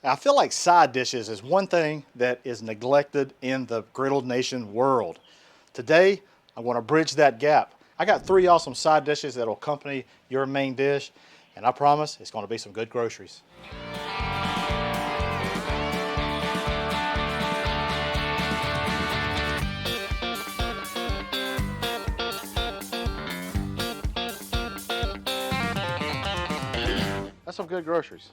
I feel like side dishes is one thing that is neglected in the Griddle Nation world. Today, I want to bridge that gap. I got 3 awesome side dishes that will accompany your main dish, and I promise it's going to be some good groceries. That's some good groceries.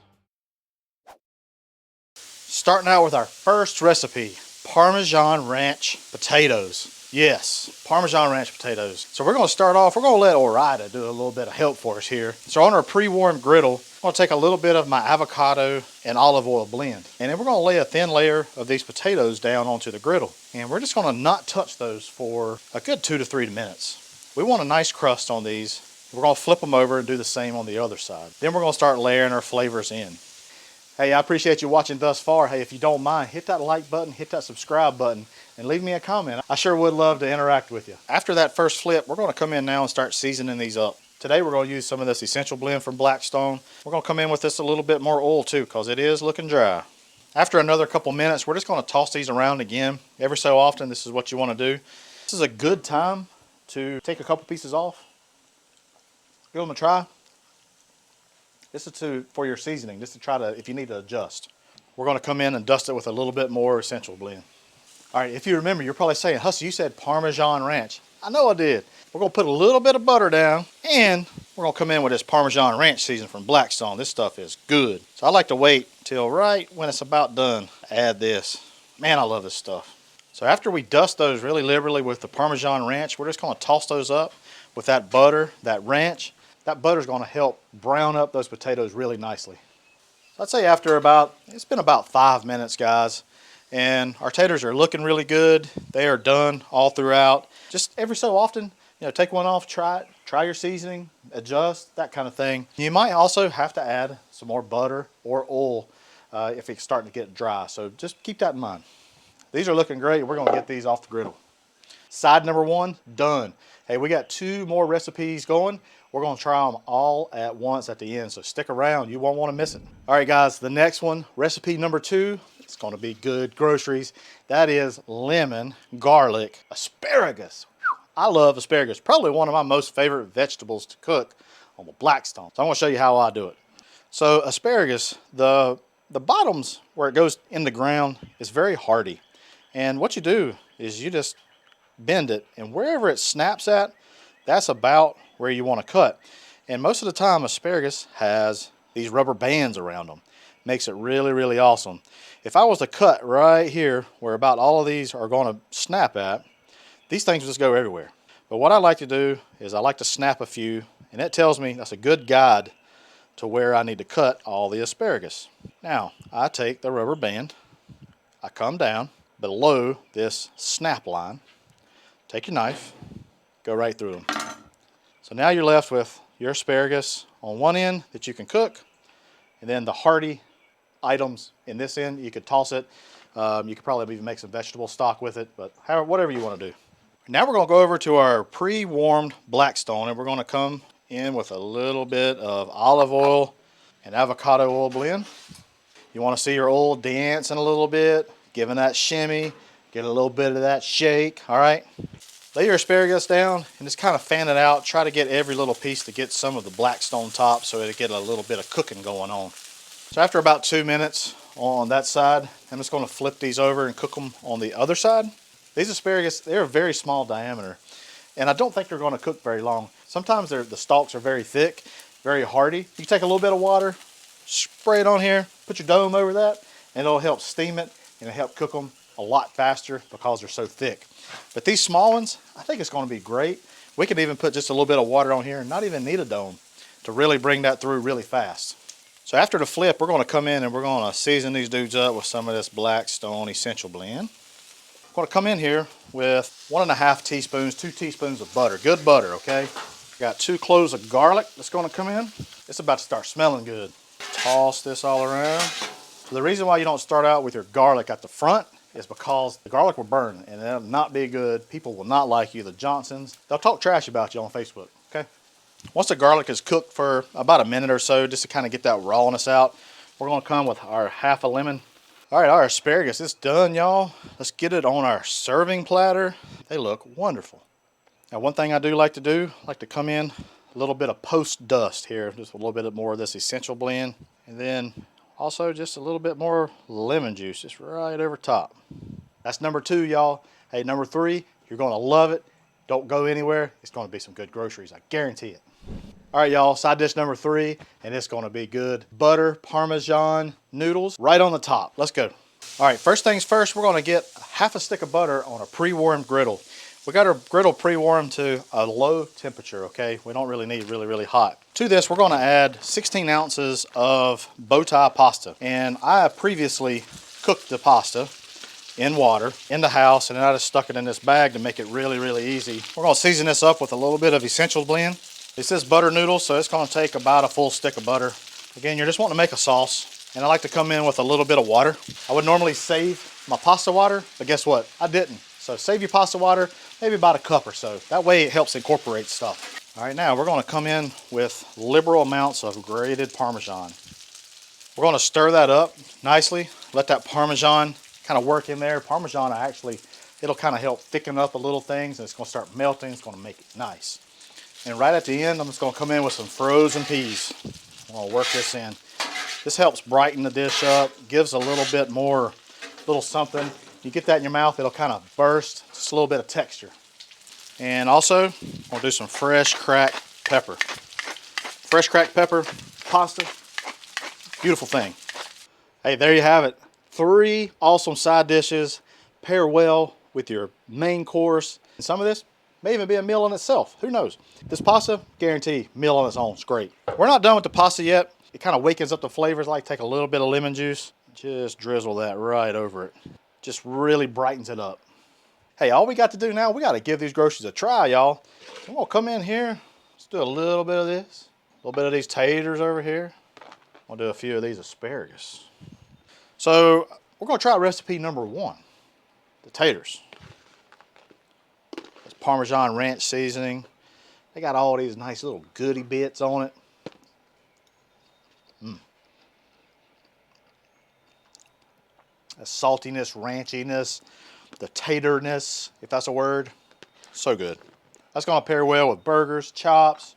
Starting out with our first recipe, Parmesan ranch potatoes. Yes, Parmesan ranch potatoes. So we're going to start off, we're going to let Orida do a little bit of help for us here. So on our pre-warmed griddle, I'm going to take a little bit of my avocado and olive oil blend. And then we're going to lay a thin layer of these potatoes down onto the griddle. And we're just going to not touch those for a good 2 to 3 minutes. We want a nice crust on these. We're going to flip them over and do the same on the other side. Then we're going to start layering our flavors in. Hey, I appreciate you watching thus far. Hey, if you don't mind, hit that like button, hit that subscribe button, and leave me a comment. I sure would love to interact with you. After that first flip, we're going to come in now and start seasoning these up. Today we're going to use some of this essential blend from Blackstone. We're going to come in with this a little bit more oil too, because it is looking dry. After another couple minutes, we're just going to toss these around again. Every so often, this is what you want to do. This is a good time to take a couple pieces off. Give them a try. This is for your seasoning, just to try to, if you need to adjust. We're going to come in and dust it with a little bit more essential blend. All right, if you remember, you're probably saying, Hussey, you said Parmesan ranch. I know I did. We're going to put a little bit of butter down, and we're going to come in with this Parmesan ranch season from Blackstone. This stuff is good. So I like to wait till right when it's about done. Add this. Man, I love this stuff. So after we dust those really liberally with the Parmesan ranch, we're just going to toss those up with that butter, that ranch. That butter is going to help brown up those potatoes really nicely. So I'd say after it's been about 5 minutes, guys, and our taters are looking really good. They are done all throughout. Just every so often, take one off, try it, try your seasoning, adjust, that kind of thing. You might also have to add some more butter or oil if it's starting to get dry. So just keep that in mind. These are looking great. We're going to get these off the griddle. Side number 1, done. Hey, we got 2 more recipes going. We're going to try them all at once at the end, so stick around. You won't want to miss it. All right, guys, the next one, recipe number 2, it's going to be good groceries. That is lemon garlic asparagus. I love asparagus. Probably one of my most favorite vegetables to cook on the Blackstone. So I'm going to show you how I do it. So asparagus, the bottoms where it goes in the ground is very hardy. And what you do is you just bend it, and wherever it snaps at, that's about where you want to cut. And most of the time asparagus has these rubber bands around them. Makes it really, really awesome. If I was to cut right here where about all of these are going to snap at, these things just go everywhere. But what I like to do is I like to snap a few, and it tells me that's a good guide to where I need to cut all the asparagus. Now I take the rubber band, I come down below this snap line, take your knife, go right through them. So now you're left with your asparagus on one end that you can cook, and then the hearty items in this end, you could toss it. You could probably even make some vegetable stock with it, but whatever you want to do. Now we're going to go over to our pre-warmed Blackstone, and we're going to come in with a little bit of olive oil and avocado oil blend. You want to see your oil dancing a little bit, giving that shimmy, get a little bit of that shake, all right? Lay your asparagus down and just kind of fan it out. Try to get every little piece to get some of the Blackstone top so it'll get a little bit of cooking going on. So after about 2 minutes on that side, I'm just going to flip these over and cook them on the other side. These asparagus, they're a very small diameter, and I don't think they're going to cook very long. Sometimes the stalks are very thick, very hardy. You take a little bit of water, spray it on here, put your dome over that, and it'll help steam it and it'll help cook them a lot faster because they're so thick. But these small ones, I think it's going to be great. We could even put just a little bit of water on here and not even need a dome to really bring that through really fast. So after the flip, we're going to come in and we're going to season these dudes up with some of this Blackstone Essential Blend. I'm going to come in here with 1.5 teaspoons, 2 teaspoons of butter. Good butter, okay? Got 2 cloves of garlic that's going to come in. It's about to start smelling good. Toss this all around. So the reason why you don't start out with your garlic at the front is because the garlic will burn and it'll not be good. People will not like you. The Johnsons, they'll talk trash about you on Facebook, okay? Once the garlic is cooked for about a minute or so, just to kind of get that rawness out, We're gonna come with our half a lemon. All right, our asparagus is done, y'all. Let's get it on our serving platter. They look wonderful. Now, one thing I do like to do, I like to come in a little bit of post dust here, just a little bit more of this essential blend, and then also just a little bit more lemon juice, just right over top. That's number 2, y'all. Hey, number 3, you're gonna love it. Don't go anywhere. It's gonna be some good groceries, I guarantee it. All right, y'all, side dish number 3, and it's gonna be good. Butter Parmesan noodles right on the top. Let's go. All right, first things first, we're gonna get half a stick of butter on a pre-warmed griddle. We got our griddle pre-warmed to a low temperature, okay? We don't really need really hot. To this, we're gonna add 16 ounces of bow tie pasta. And I have previously cooked the pasta in water in the house, and then I just stuck it in this bag to make it really easy. We're gonna season this up with a little bit of essential blend. This is butter noodles, so it's gonna take about a full stick of butter. Again, you're just wanting to make a sauce, and I like to come in with a little bit of water. I would normally save my pasta water, but guess what? I didn't. So save your pasta water, maybe about a cup or so. That way it helps incorporate stuff. All right, now we're gonna come in with liberal amounts of grated Parmesan. We're gonna stir that up nicely, let that Parmesan kind of work in there. Parmesan actually, it'll kind of help thicken up a little things, and it's gonna start melting, it's gonna make it nice. And right at the end, I'm just gonna come in with some frozen peas. I'm gonna work this in. This helps brighten the dish up, gives a little bit more, little something. You get that in your mouth, it'll kind of burst, just a little bit of texture. And also, we'll do some fresh cracked pepper. Fresh cracked pepper, pasta, beautiful thing. Hey, there you have it. 3 awesome side dishes, pair well with your main course. And some of this may even be a meal in itself, who knows? This pasta, guarantee, meal on its own, it's great. We're not done with the pasta yet. It kind of wakens up the flavors, like take a little bit of lemon juice, just drizzle that right over it. Just really brightens it up. Hey, all we got to do now, we got to give these groceries a try, y'all. I'm gonna come in here, let's do a little bit of this, a little bit of these taters over here. I'll do a few of these asparagus. So we're gonna try recipe number 1, the taters. It's Parmesan ranch seasoning. They got all these nice little goody bits on it. The saltiness, ranchiness, the taterness, if that's a word. So good. That's gonna pair well with burgers, chops,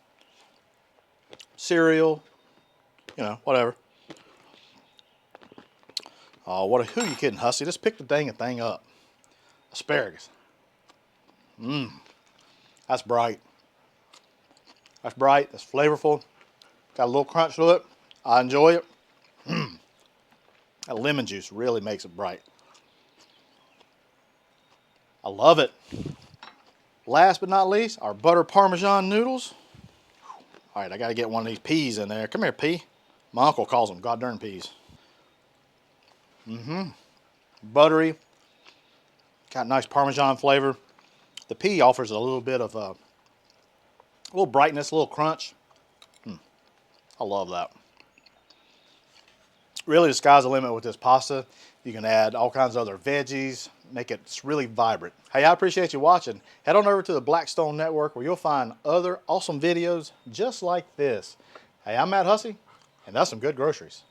cereal, you know, whatever. Oh, who are you kidding, Hussey? Just pick the dang thing up. Asparagus. That's bright. That's bright, that's flavorful. Got a little crunch to it. I enjoy it. That lemon juice really makes it bright. I love it. Last but not least, our butter Parmesan noodles. All right, I gotta get one of these peas in there. Come here, pea. My uncle calls them god darn peas. Buttery. Got nice Parmesan flavor. The pea offers a little bit of a little brightness, a little crunch. I love that. Really, the sky's the limit with this pasta. You can add all kinds of other veggies, make it really vibrant. Hey, I appreciate you watching. Head on over to the Blackstone Network where you'll find other awesome videos just like this. Hey, I'm Matt Hussey, and that's some good groceries.